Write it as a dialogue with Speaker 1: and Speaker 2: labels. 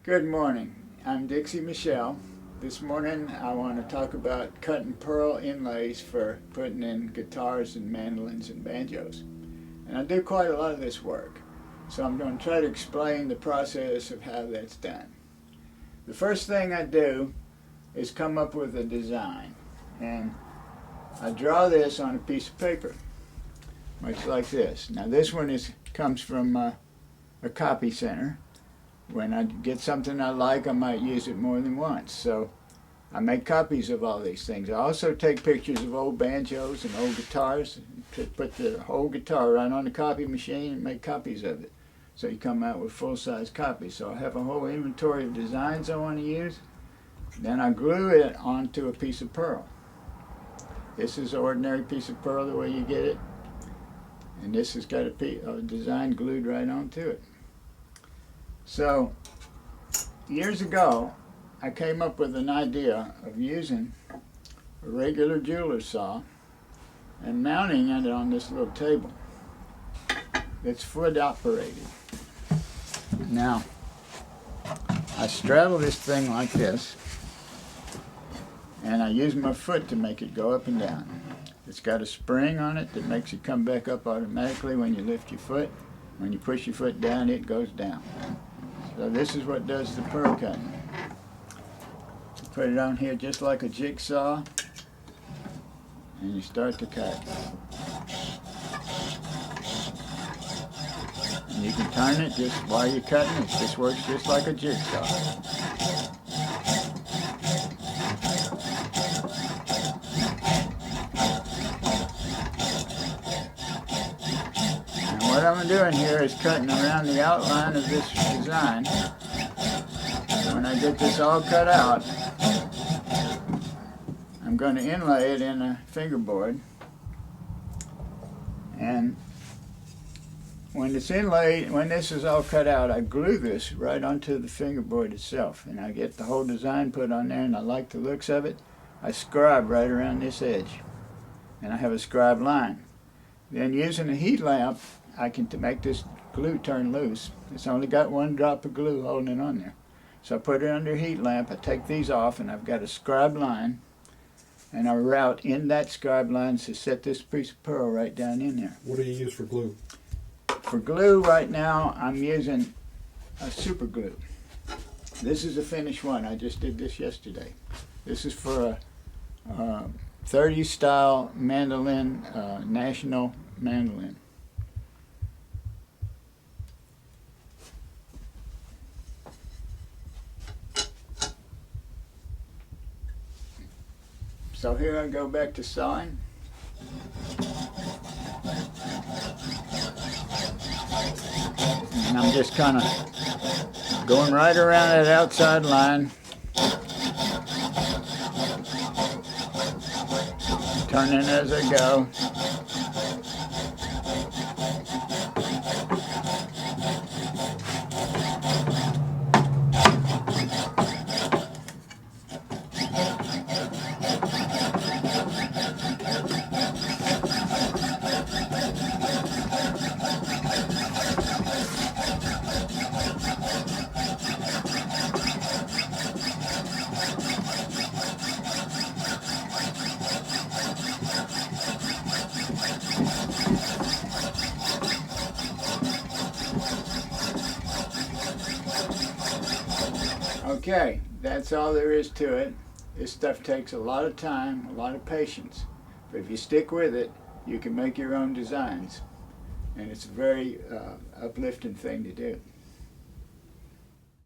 Speaker 1: Good morning. I'm Dixie Michelle. This morning I want to talk about cut pearl inlays for putting in guitars and mandolins and banjos. And I do quite a lot of this work. So I'm going to try to explain the process of how that's done. The first thing I do is come up with a design. And I draw this on a piece of paper, much like this. Now this one comes from a copy center. When I get something I like, I might use it more than once. So I make copies of all these things. I also take pictures of old banjos and old guitars, to put the whole guitar right on the copy machine and make copies of it. So you come out with full-size copies. So I have a whole inventory of designs I want to use. Then I glue it onto a piece of pearl. This is an ordinary piece of pearl the way you get it. And this has got a design glued right onto it. So, years ago, I came up with an idea of using a regular jeweler's saw and mounting it on this little table. It's foot operated. Now, I straddle this thing like this, and I use my foot to make it go up and down. It's got a spring on it that makes it come back up automatically when you lift your foot. When you push your foot down, it goes down. So this is what does the pearl cutting. You put it on here just like a jigsaw, and you start to cut. And you can turn it just while you're cutting. It just works just like a jigsaw. What I'm doing here is cutting around the outline of this design. When I get this all cut out, I'm going to inlay it in a fingerboard. And when it's inlaid, when this is all cut out, I glue this right onto the fingerboard itself. And I get the whole design put on there, and I like the looks of it. I scribe right around this edge. And I have a scribe line. Then using a heat lamp, I can make this glue turn loose. It's only got one drop of glue holding it on there. So I put it under a heat lamp, I take these off, and I've got a scribe line, and I route in that scribe line to set this piece of pearl right down in there.
Speaker 2: What do you use for glue?
Speaker 1: For glue right now, I'm using a super glue. This is a finished one. I just did this yesterday. This is for a 30s style mandolin, national mandolin. So here I go back to sawing. And I'm just kind of going right around that outside line. Turning as I go. Okay, that's all there is to it. This stuff takes a lot of time, a lot of patience. But if you stick with it, you can make your own designs. And it's a very uplifting thing to do.